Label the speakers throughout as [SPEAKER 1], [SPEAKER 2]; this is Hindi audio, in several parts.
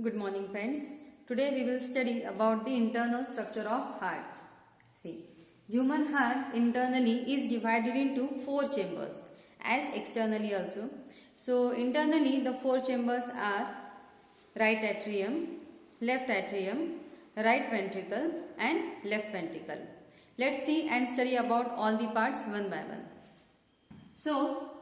[SPEAKER 1] Good morning, friends. Today we will study about the internal structure of heart. See, human heart internally is divided into four chambers, as externally also. So, internally the four chambers are right atrium, right ventricle and left ventricle. Let's see and study about all the parts one by one. So,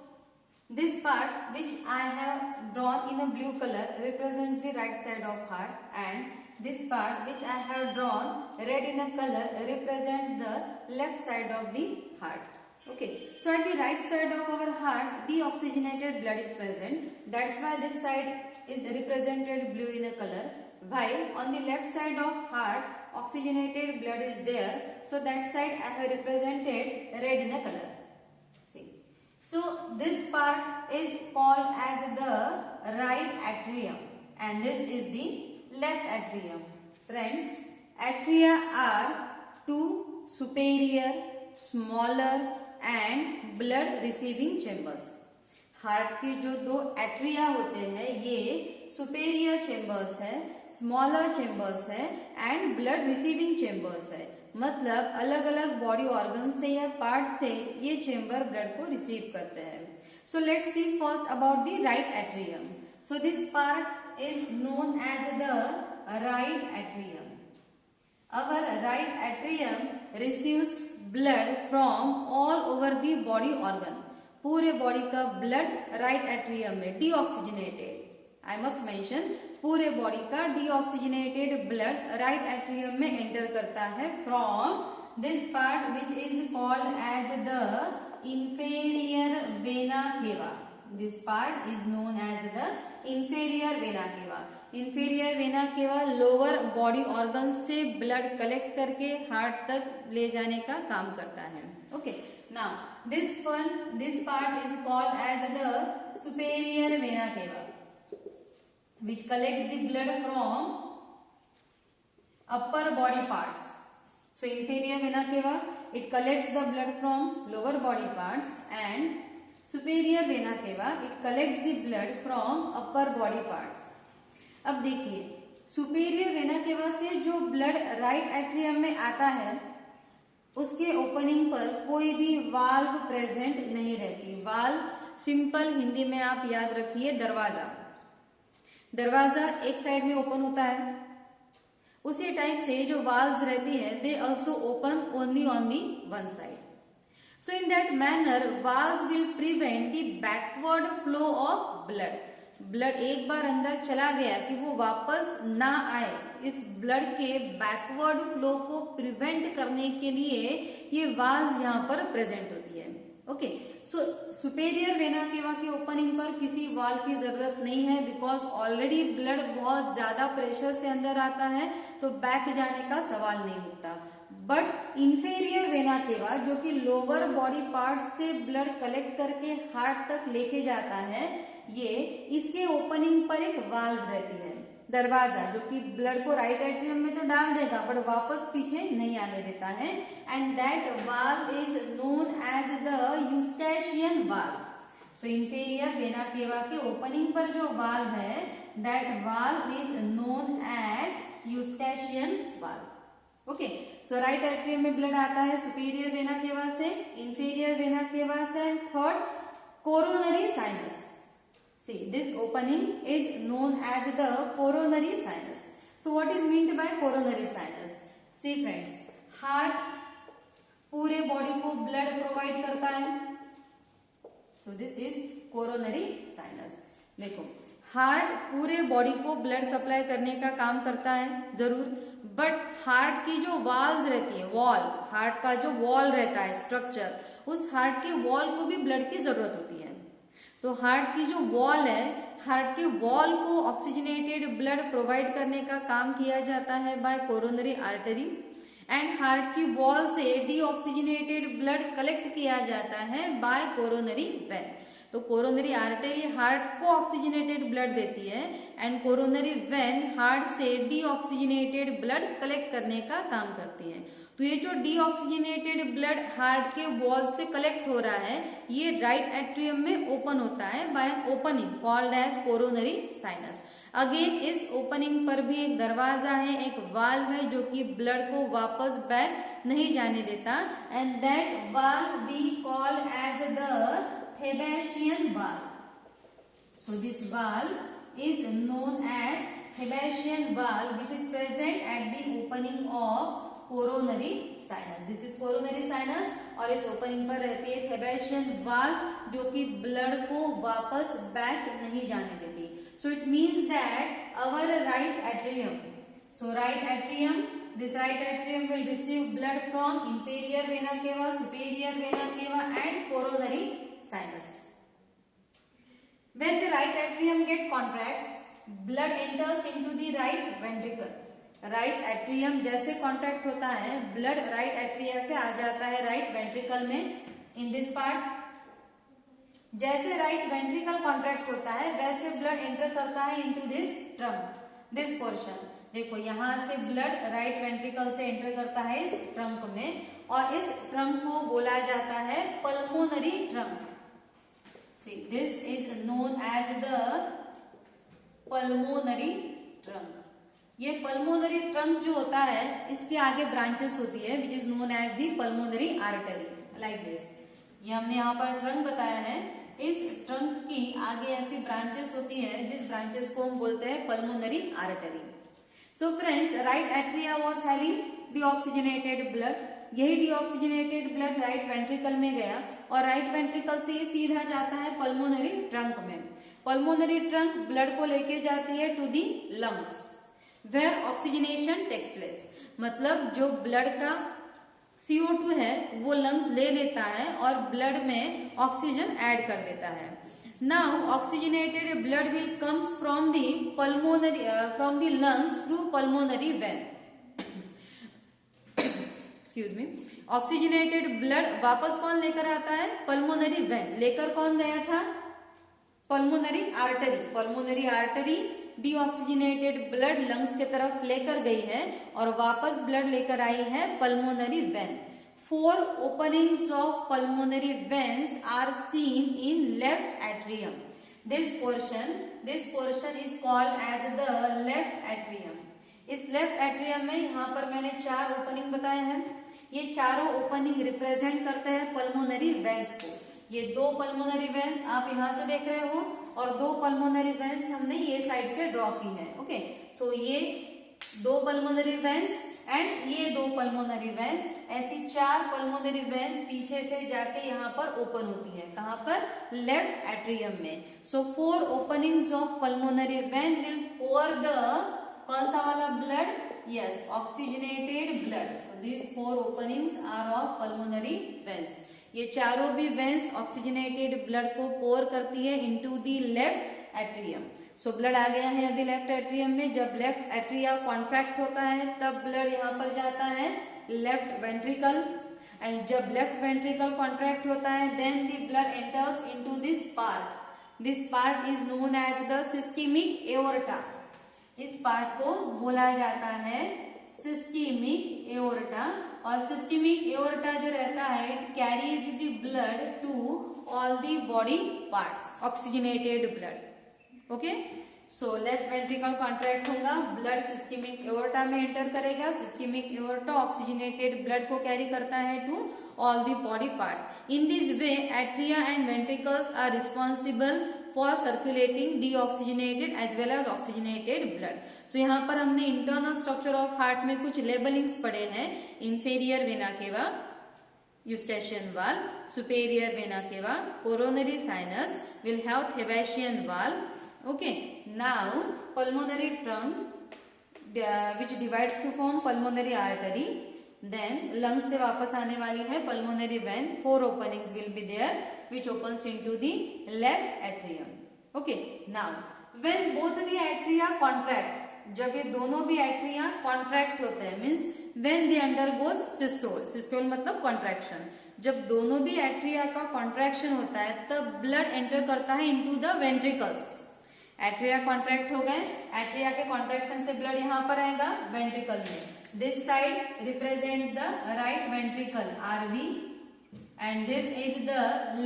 [SPEAKER 1] this part which I have drawn in a blue color represents the right side of heart, and this part which I have drawn red in a color represents the left side of the heart. Okay, so at the right side of our heart deoxygenated blood is present. That's why this side is represented blue in a color, while on the left side of heart oxygenated blood is there, so that side I have represented red in a color. So this part is called as the right atrium and this is the left atrium. Friends, atria are two superior, smaller and blood receiving chambers. Heart के जो दो एट्रिया होते हैं ये सुपेरियर चेम्बर्स है, स्मॉलर चेम्बर्स है एंड ब्लड रिसीविंग चेम्बर्स है. मतलब अलग अलग बॉडी ऑर्गन से या पार्ट से ये चेम्बर ब्लड को रिसीव करते हैं. So let's see first about the right atrium. So this part is known as the right atrium. Our right atrium receives blood from all over the body organ. पूरे बॉडी का ब्लड राइट एट्रियम में डीऑक्सीजनेटेड, आई मस्ट मेंशन, पूरे बॉडी का डीऑक्सीजनेटेड ब्लड राइट एट्रियम में एंटर करता है from this part which is called as the inferior vena cava. This part is known as the inferior vena केवा. इंफेरियर वेना केवा लोअर बॉडी ऑर्गन से ब्लड कलेक्ट करके हार्ट तक ले जाने का काम करता है. Okay, now this part is called as the superior vena cava, which collects the blood from upper body parts. So inferior vena cava, it collects the blood from lower body parts, and superior vena cava, it collects the blood from upper body parts. अब देखिए, superior vena cava से जो ब्लड राइट एट्रियम में आता है उसके ओपनिंग पर कोई भी वाल्व प्रेजेंट नहीं रहती. वाल्व सिंपल हिंदी में आप याद रखिए दरवाजा. दरवाजा एक साइड में ओपन होता है, उसी टाइप से जो वाल्व्स रहती है they also open only on the one side. So in that manner valves will prevent the backward flow of blood. Blood एक बार अंदर चला गया कि वो वापस ना आए, इस ब्लड के बैकवर्ड फ्लो को प्रिवेंट करने के लिए ये वाल्व्स यहाँ पर प्रेजेंट होती है. ओके, सो सुपेरियर वेना केवा के ओपनिंग पर किसी वाल्व की जरूरत नहीं है, बिकॉज ऑलरेडी ब्लड बहुत ज्यादा प्रेशर से अंदर आता है तो बैक जाने का सवाल नहीं उठता. बट इंफेरियर वेना केवा जो कि लोअर बॉडी पार्ट से ब्लड कलेक्ट करके हार्ट तक लेके जाता है, ये इसके ओपनिंग पर एक वाल्व रहती है, दरवाजा, जो कि ब्लड को राइट एट्रियम में तो डाल देगा बट वापस पीछे नहीं आने देता है. And that valve is known as the Eustachian valve. So inferior vena cava के ओपनिंग पर जो वाल्व है that valve is known as Eustachian valve. Okay, so right atrium में ब्लड आता है सुपीरियर वेना केवा से, इंफीरियर वेना केवा से, and third coronary sinus. See, this opening is known as the coronary sinus. So what is meant by coronary sinus? See friends, heart पूरे बॉडी को ब्लड प्रोवाइड करता है. So this is coronary sinus. देखो, हार्ट पूरे बॉडी को ब्लड सप्लाई करने का काम करता है जरूर, बट हार्ट की जो वॉल्स रहती है, वॉल, हार्ट का जो वॉल रहता है स्ट्रक्चर, उस हार्ट के वॉल को भी ब्लड की जरूरत होती है. तो हार्ट की जो वॉल है, हार्ट के वॉल को ऑक्सीजनेटेड ब्लड प्रोवाइड करने का काम किया जाता है by coronary artery, and heart की वॉल से डीऑक्सीजनेटेड ब्लड कलेक्ट किया जाता है बाय कोरोनरी वेन. तो कोरोनरी आर्टरी हार्ट को ऑक्सीजनेटेड ब्लड देती है एंड कोरोनरी वेन हार्ट से डीऑक्सीजनेटेड ब्लड कलेक्ट करने का काम करती है. तो ये जो डीऑक्सीजनेटेड ब्लड हार्ट के वॉल से कलेक्ट हो रहा है ये राइट एट्रियम में ओपन होता है by an opening called as coronary sinus. Again इस ओपनिंग पर भी एक दरवाजा है, एक वाल्व है जो कि ब्लड को वापस बैक नहीं जाने देता, and that valve be called as the thebesian valve. So this valve is known as Thebesian valve, which is present at the opening of coronary sinus. This is coronary sinus और इस ओपनिंग पर रहती है Thebesian valve जो कि ब्लड को वापस बैक नहीं जाने देती. So it means that our right atrium. So right atrium, this right atrium will receive blood from inferior vena cava, superior vena cava, and coronary sinus. When the right atrium get contracts, blood enters into the right ventricle. Right atrium जैसे contract होता है, blood right atria से आ जाता है right ventricle में. In this part, जैसे right ventricle contract होता है, वैसे blood enter करता है into this trunk, this portion. देखो यहाँ से blood right ventricle से enter करता है इस trunk में, और इस trunk को बोला जाता है pulmonary trunk. See, this is known as the pulmonary trunk. ये pulmonary trunk जो होता है, इसके आगे branches होती है, which is known as the pulmonary artery, like this. ये हमने यहाँ पर trunk बताया है. इस trunk की आगे ऐसी branches होती है, जिस branches को हम बोलते हैं pulmonary artery. So friends, right atria was having deoxygenated blood. यही डीऑक्सीजनेटेड ब्लड राइट वेंट्रिकल में गया और राइट वेंट्रिकल से सीधा जाता है पल्मोनरी ट्रंक में. पल्मोनरी ट्रंक ब्लड को लेके जाती है to the lungs, where oxygenation takes place. मतलब जो ब्लड का CO2 है वो लंग्स ले लेता है और ब्लड में ऑक्सीजन ऐड कर देता है. Now oxygenated blood will comes from the pulmonary from the lungs through pulmonary vein. Excuse me. Oxygenated blood वापस कौन लेकर आता है? Pulmonary vein. लेकर कौन गया था? Pulmonary artery. Pulmonary artery deoxygenated blood lungs के तरफ लेकर गई है और वापस ब्लड लेकर आई है pulmonary vein. 4 openings of pulmonary veins are seen in left atrium. This portion is called as the left atrium. इस लेफ्ट एट्रियम में यहाँ पर मैंने 4 ओपनिंग बताए हैं. ये चारों ओपनिंग रिप्रेजेंट करते हैं पल्मोनरी वेंस को. ये 2 पल्मोनरी वेंस आप यहाँ से देख रहे हो और 2 पल्मोनरी वेंस हमने ये साइड से ड्रॉ की है. ओके, सो ये 2 पल्मोनरी वेंस एंड ये 2 पल्मोनरी वेंस, ऐसी 4 पल्मोनरी वेंस पीछे से जाके यहाँ पर ओपन होती है. कहाँ पर? लेफ्ट एट्रियम में. So 4 openings of pulmonary vein will pour the कौन सा वाला blood? Yes, oxygenated blood. So these 4 openings are of pulmonary veins. ये चारों भी वेंस ऑक्सीजनेटेड ब्लड को पोर करती है into the left atrium. So blood आ गया है अभी लेफ्ट एट्रियम में. जब लेफ्ट एट्रिया कॉन्ट्रैक्ट होता है तब ब्लड यहाँ पर जाता है लेफ्ट वेंट्रिकल, एंड जब लेफ्ट वेंट्रिकल कॉन्ट्रैक्ट होता है then the blood enters into this part. This part is known as the systemic aorta. इस पार्ट को बोला जाता है सिस्टेमिक एओर्टा. और सिस्टेमिक एओर्टा जो रहता है it carries the blood to all the body parts, oxygenated blood. Okay, so left ventricle contract होगा, ब्लड सिस्टेमिक एओर्टा में एंटर करेगा. सिस्टेमिक एओर्टा ऑक्सीजनेटेड ब्लड को कैरी करता है to all the body parts. In this way atria and ventricles are responsible for circulating deoxygenated as well as oxygenated blood. So यहाँ पर हमने इंटरनल स्ट्रक्चर ऑफ हार्ट में कुछ लेबलिंग्स पढ़े हैं. इंफेरियर वेना केवा, eustachian valve, superior vena cava, coronary sinus will have Thebesian valve. Okay, now pulmonary trunk which divides to form pulmonary artery. Then lungs से वापस आने वाली है pulmonary vein. 4 openings will be there which opens into the left atrium. Okay, now when both the atria contract, जब ये दोनों भी एट्रिया कॉन्ट्रैक्ट होते हैं means when they undergoes systole. Systole मतलब कॉन्ट्रैक्शन. जब दोनों भी एट्रिया का कॉन्ट्रैक्शन होता है तब ब्लड एंटर करता है into the ventricles. Atria contract हो गए, एट्रिया के कॉन्ट्रैक्शन से ब्लड यहाँ पर आएगा वेंट्रिकल में. This side represents the right ventricle RV and this is the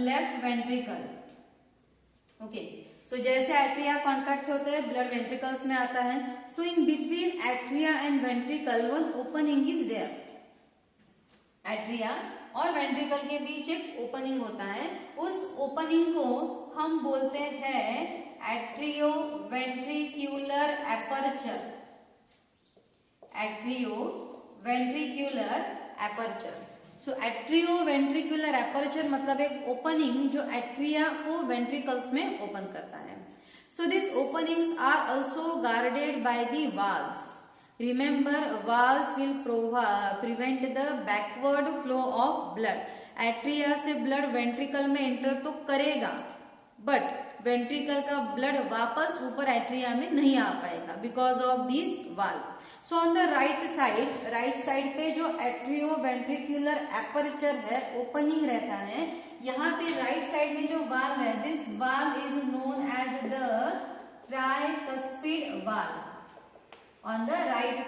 [SPEAKER 1] left ventricle. Okay, so जैसे एट्रिया कॉन्ट्रैक्ट होते हैं ब्लड वेंट्रिकल्स में आता है. So in between atria and ventricle one opening is there. Atria और वेंट्रिकल के बीच एक ओपनिंग होता है. उस ओपनिंग को हम बोलते हैं atrioventricular aperture. Atrioventricular aperture. So atrioventricular aperture मतलब एक ओपनिंग जो एट्रिया को वेंट्रिकल्स में ओपन करता है. So this openings are also guarded by the valves. Remember valves will prevent the backward flow of blood. Atria से ब्लड वेंट्रिकल में एंटर तो करेगा बट वेंट्रिकल का ब्लड वापस ऊपर एट्रिया में नहीं आ पाएगा because of this valve. So on the right side पे जो एट्रियो वेंट्रिकुलर एपर्चर है ओपनिंग रहता है. यहाँ पे राइट साइड में जो वाल्व है this valve is known as the tricuspid valve. On the right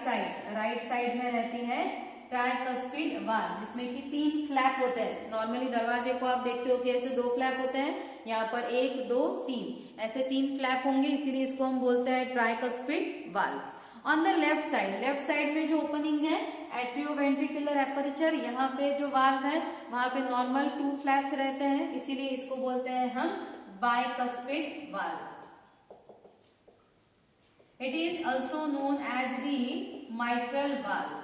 [SPEAKER 1] side में रहती है ट्राइकस्पिड वाल्व जिसमें कि 3 फ्लैप होते हैं. नॉर्मली दरवाजे को आप देखते हो कि ऐसे 2 फ्लैप होते हैं. यहाँ पर 1 2 3 ऐसे 3 फ्लैप होंगे इसीलिए इसको हम बोलते हैं tricuspid valve. On the left side में जो ओपनिंग है एट्रियो वेंट्रिकुलर एपर्चर यहाँ पे जो वाल्व है वहां पे नॉर्मल 2 फ्लैप्स रहते हैं इसीलिए इसको बोलते हैं हम bicuspid valve. It is also known as the mitral valve.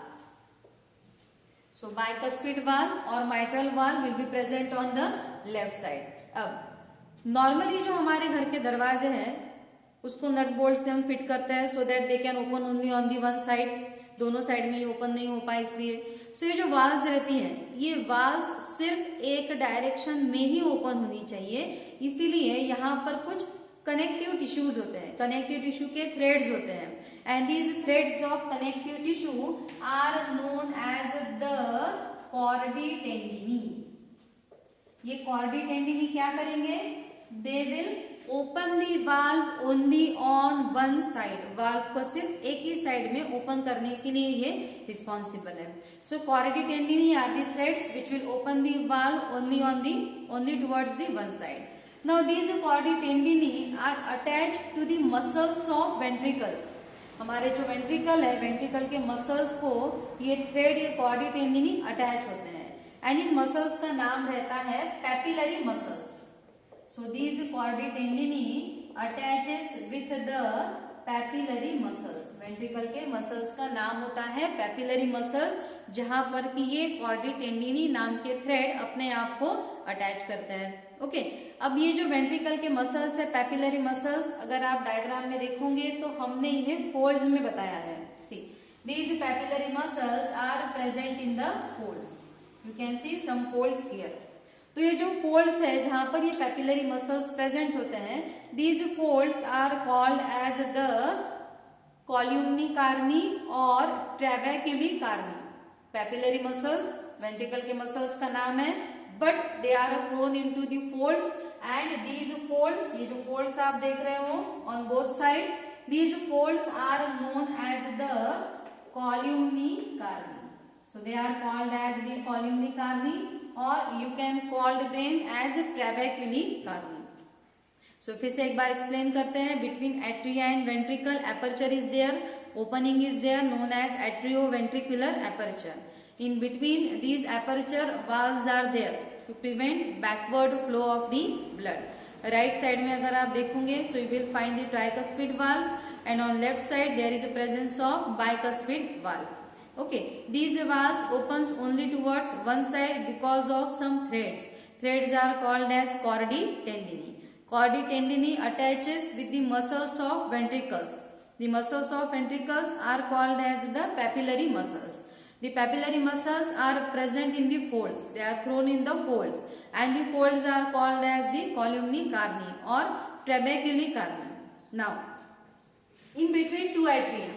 [SPEAKER 1] So bicuspid valve और mitral valve will be present on the left side. अब नॉर्मली जो हमारे घर के दरवाजे हैं उसको नट बोल्ट से हम फिट करते हैं so that they can open only on the one side. दोनों साइड में ये ओपन नहीं हो पाए इसलिए. सो ये जो वाल्व्स रहती हैं ये वाल्व्स सिर्फ एक डायरेक्शन में ही ओपन होनी चाहिए. इसीलिए यहाँ पर कुछ कनेक्टिव टिश्यूज होते हैं. कनेक्टिव टिश्यू के थ्रेड्स होते हैं and these threads of connective tissue are known as the chordae tendineae. ये कॉर्डी टेंडिनी क्या करेंगे? They will open the valve only on one side. Valve को सिर्फ एक ही साइड में ओपन करने के लिए ये रिस्पॉन्सिबल है. So chordae tendineae are the threads which will open the valve only towards the one side. Now these chordae tendineae are attached to the muscles of ventricle. हमारे जो वेंट्रिकल है वेंट्रिकल के मसल्स को ये थ्रेड ये कॉर्डी टेंडिनी अटैच होते हैं एंड इन मसल्स का नाम रहता है papillary muscles. So these chordae tendini attaches with the papillary muscles. Ventricle के मसल्स का नाम होता है पैपिलरी मसल्स जहां पर कि ये कॉर्डी टेंडिनी नाम के थ्रेड अपने आप को अटैच करते हैं. ओके अब ये जो वेंट्रिकल के मसल्स है पैपिलरी मसल्स अगर आप डायग्राम में देखोगे तो हमने इन्हें फोल्ड्स में बताया है. सी these papillary muscles are present in the folds. You can see some folds here. तो ये जो फोल्ड्स है जहां पर ये पैपिलरी मसल्स प्रेजेंट होते हैं these folds are called as the columnae carneae और trabeculae carneae. Papillary muscles ventricle के मसल्स का नाम है but they are thrown into the folds and these folds ये जो फोल्ड्स आप देख रहे हो on both side these folds are known as the columnae carneae. So they are called as the columnae carneae or you can call them as trabecular carni. So फिर से एक बार एक्सप्लेन करते हैं. between atria and ventricle aperture is there, opening is there known as atrioventricular aperture. In between these aperture valves are there to prevent backward flow of the blood. Right side में अगर आप देखोगे so you will find the tricuspid valve and on left side there is a presence of bicuspid valve. Okay, these valves opens only towards one side because of some threads. Threads are called as chordae tendini. Chordae tendini attaches with the muscles of ventricles. The muscles of ventricles are called as the papillary muscles. The papillary muscles are present in the folds. They are thrown in the folds and the folds are called as the columni carni or trabecular carni. Now, in between two atria.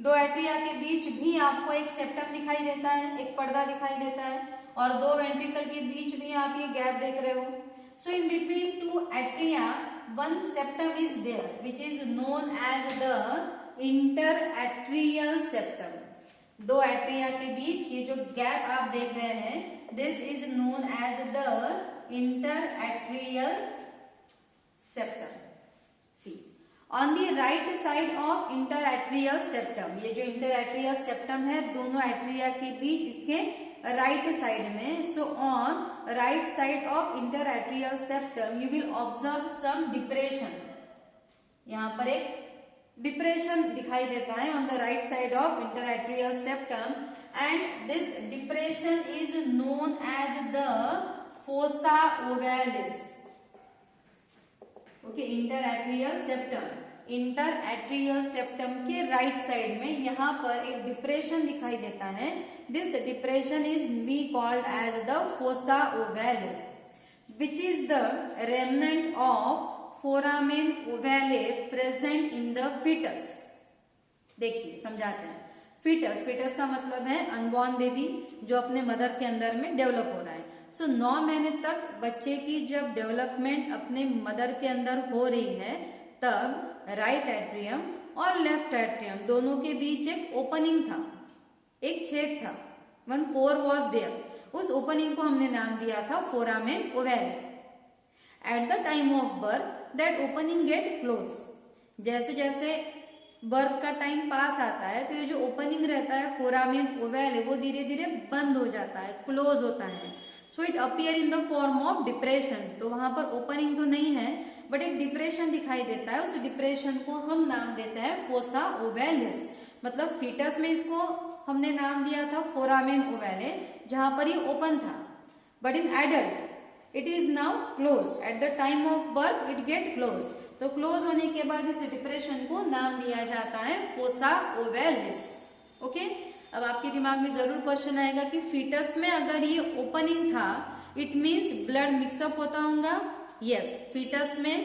[SPEAKER 1] दो एट्रिया के बीच भी आपको एक सेप्टम दिखाई देता है एक पर्दा दिखाई देता है और दो वेंट्रिकल के बीच भी आप ये गैप देख रहे हो. So in between two atria one septum is there which is known as the interatrial septum. दो एट्रिया के बीच ये जो गैप आप देख रहे हैं this is known as the interatrial septum. See on the right side of interatrial septum, ये जो इंटरएट्रियल सेप्टम है दोनों एट्रिया के बीच इसके राइट साइड में, so on right side of interatrial septum you will observe some depression, यहाँ पर एक डिप्रेशन दिखाई देता है on the right side of interatrial septum and this depression is known as the fossa ovalis. Okay, interatrial septum, interatrial septum के राइट साइड में यहाँ पर एक डिप्रेशन दिखाई देता है, this depression is be called as the fossa ovalis which is the remnant of foramen ओवैले present in the foetus. देखिए समझाते हैं, फीटस, फीटस का मतलब है अनबॉर्न बेबी जो अपने मदर के अंदर में डेवलप हो रहा है। सो 9 महीने तक बच्चे की जब डेवलपमेंट अपने मदर के अंदर हो रही है तब राइट एट्रियम और लेफ्ट एट्रियम दोनों के बीच एक ओपनिंग था, एक छेद था, वन पोर वॉज देयर, उस ओपनिंग को हमने नाम दिया था foramen ovale. At the time of birth that opening get close, जैसे जैसे बर्थ का टाइम पास आता है तो ये जो ओपनिंग रहता है फोरामेन ओवैले वो धीरे धीरे बंद हो जाता है, क्लोज होता है। So it appear in the form of depression, तो वहां पर ओपनिंग तो नहीं है बट एक डिप्रेशन दिखाई देता है, उस डिप्रेशन को हम नाम देते हैं फोसा ओवैलिस। मतलब फीटस में इसको हमने नाम दिया था फोरामेन ओवैले जहां पर ये ओपन था, but in adult it is now close, eight the time of birth it get close, तो क्लोज होने के बाद इस डिप्रेशन को नाम दिया जाता है फोसा ओवैलिस। ओके, अब आपके दिमाग में जरूर क्वेश्चन आएगा कि फीटस में अगर ये ओपनिंग था इट मीन्स ब्लड मिक्सअप होता होगा। यस, फीटस में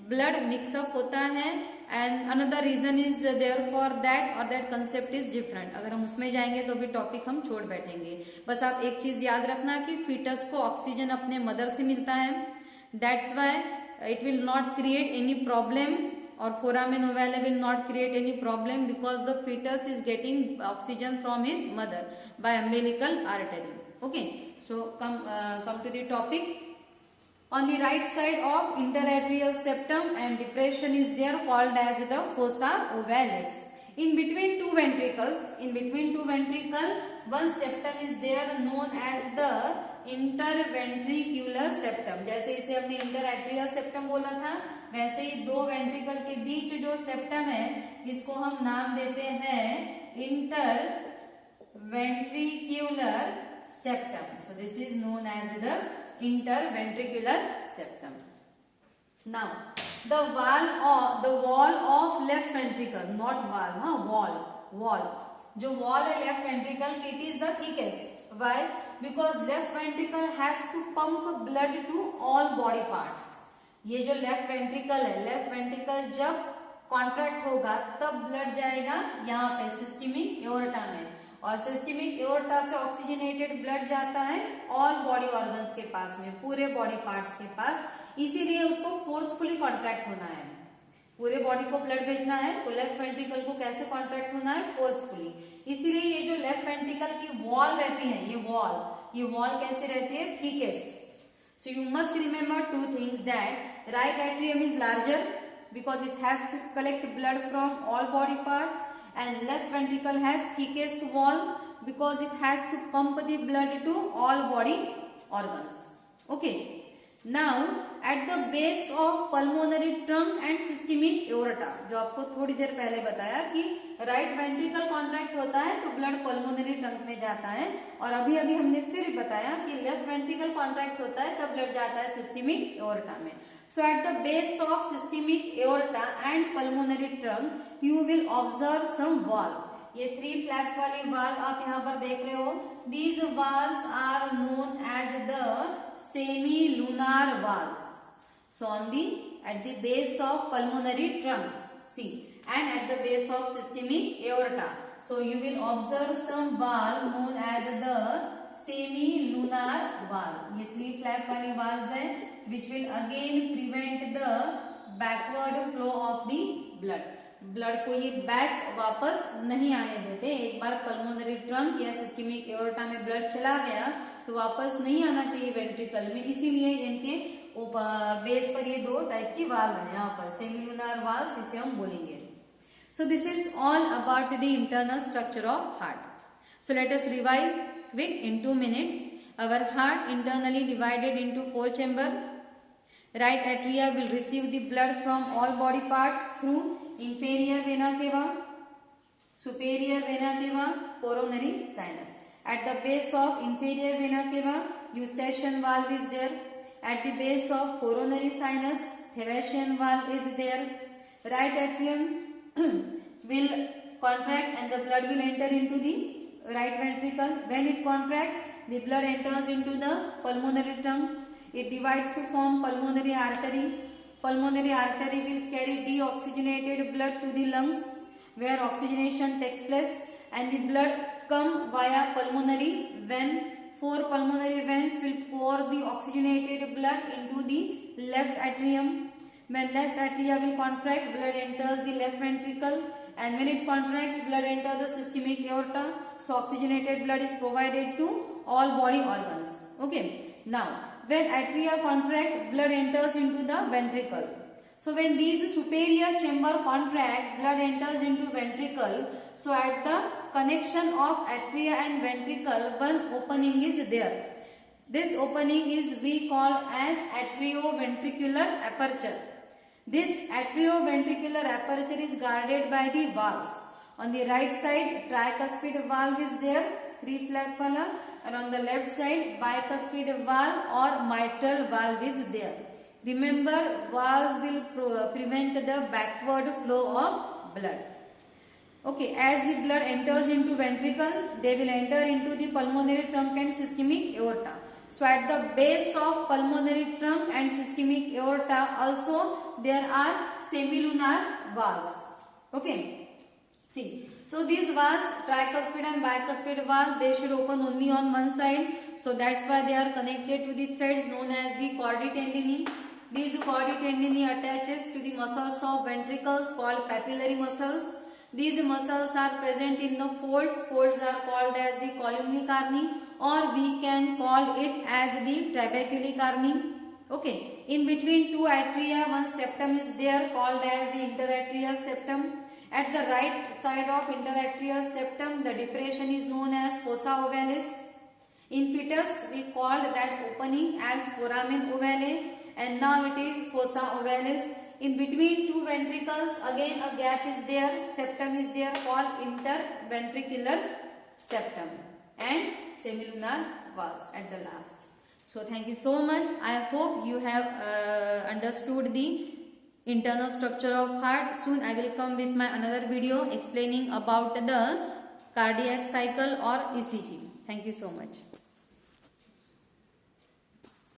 [SPEAKER 1] ब्लड मिक्सअप होता है and another reason is there for that और दैट कंसेप्ट इज डिफरेंट। अगर हम उसमें जाएंगे तो भी टॉपिक हम छोड़ बैठेंगे। बस आप एक चीज याद रखना कि फीटस को ऑक्सीजन अपने मदर से मिलता है, that's why it will not create any problem or foramen ovale will not create any problem because the fetus is getting oxygen from his mother by umbilical artery. Okay, so come to the topic. On the right side of interatrial septum and depression is there called as the fossa ovalis. In between two ventricle, one septum is there known as the interventricular septum. जैसे इसे हमने इंटरएट्रियल सेप्टम बोला था वैसे ही दो वेंट्रिकल के बीच जो सेप्टम है इसको हम नाम देते हैं interventricular septum. So this is known as the interventricular septum. Now the wall of left ventricle, not wall, हाँ वॉल, जो वॉल है left ventricle it is the thickest. Why? Because left ventricle has to pump blood to all body parts. ये जो लेफ्ट वेंट्रिकल है, लेफ्ट वेंट्रिकल जब कॉन्ट्रैक्ट होगा तब ब्लड जाएगा यहाँ पे सिस्टमिक एओर्टा में, और सिस्टमिक एओर्टा से ऑक्सीजनेटेड ब्लड जाता है ऑल बॉडी ऑर्गन्स के पास में, पूरे बॉडी पार्ट्स के पास। इसीलिए उसको फोर्सफुली कॉन्ट्रैक्ट होना है, पूरे बॉडी को ब्लड भेजना है तो लेफ्ट वेंट्रिकल को कैसे कॉन्ट्रैक्ट होना है, फोर्सफुली। इसीलिए ये जो लेफ्ट वेंट्रिकल की वॉल रहती है, ये वॉल कैसे रहती है, thickest. So you must remember two things, that right atrium is larger because it has to collect blood from all body part and left ventricle has thickest wall because it has to pump the blood to all body organs. Okay, now at the base of pulmonary trunk and systemic aorta, जो आपको थोड़ी देर पहले बताया कि राइट वेंट्रिकल कॉन्ट्रैक्ट होता है तो ब्लड पल्मोनरी ट्रंक में जाता है, और अभी हमने फिर बताया कि लेफ्ट वेंट्रिकल कॉन्ट्रैक्ट होता है तब ब्लड जाता है सिस्टमिक एओर्टा में। So at the base of systemic aorta and pulmonary trunk you will observe some wall. ये 3 फ्लैप्स वाली वाल आप यहाँ पर देख रहे हो, these valves are known as the semilunar valves. So on the at the base of pulmonary trunk, see, and at the base of systemic aorta. So you will observe some valve known as the semi-lunar valve. ये 3 flap वाली valves है which will again prevent the backward flow of the blood. Blood को ये बैक वापस नहीं आने देते। एक बार पल्मोनरी ट्रंक या सिस्टमिक एओर्टा में ब्लड चला गया तो वापस नहीं आना चाहिए वेंट्रिकल में, इसीलिए इनके बेस पर ये दो टाइप की वाल्व है यहाँ पर, सेमिलुनार वाल्व इसे हम बोलेंगे. So this is all about the internal structure of heart. So let us revise quick in 2 minutes. Our heart internally divided into 4 chambers. Right atria will receive the blood from all body parts through inferior vena cava, superior vena cava, coronary sinus. At the base of inferior vena cava, eustachian valve is there. At the base of coronary sinus, Thevasian valve is there. Right atrium will contract and the blood will enter into the right ventricle. When it contracts, the blood enters into the pulmonary trunk. It divides to form pulmonary artery. Pulmonary artery will carry deoxygenated blood to the lungs where oxygenation takes place, and the blood come via pulmonary vein. 4 pulmonary veins will pour the oxygenated blood into the left atrium. When left atria will contract, blood enters the left ventricle, and when it contracts, blood enters the systemic aorta. So oxygenated blood is provided to all body organs. Okay. Now, when atria contract, blood enters into the ventricle. So when these superior chamber contract, blood enters into ventricle. So at the connection of atria and ventricle, one opening is there. This opening is we call as atrioventricular aperture. This atrioventricular aperture is guarded by the valves. On the right side, tricuspid valve is there, 3 flap wala, and on the left side, bicuspid valve or mitral valve is there. Remember, valves will prevent the backward flow of blood. Okay, as the blood enters into ventricle, they will enter into the pulmonary trunk and systemic aorta. So at the base of pulmonary trunk and systemic aorta also there are semilunar valves. Okay. See, so these valves, tricuspid and bicuspid valve, they should open only on one side. So that's why they are connected to the threads known as the chordae tendineae. These chordae tendineae attaches to the muscles of ventricles called papillary muscles. These muscles are present in the folds. Folds are called as the columni carni, or we can call it as the trabeculae carni. Okay. In between two atria, one septum is there called as the interatrial septum. At the right side of interatrial septum, the depression is known as fossa ovalis. In fetus, we called that opening as foramen ovale, and now it is fossa ovalis. In between two ventricles, again a gap is there, septum is there called interventricular septum, and semilunar valves at the last. So thank you so much. I hope you have understood the internal structure of heart. Soon I will come with my another video explaining about the cardiac cycle or ECG. Thank you so much.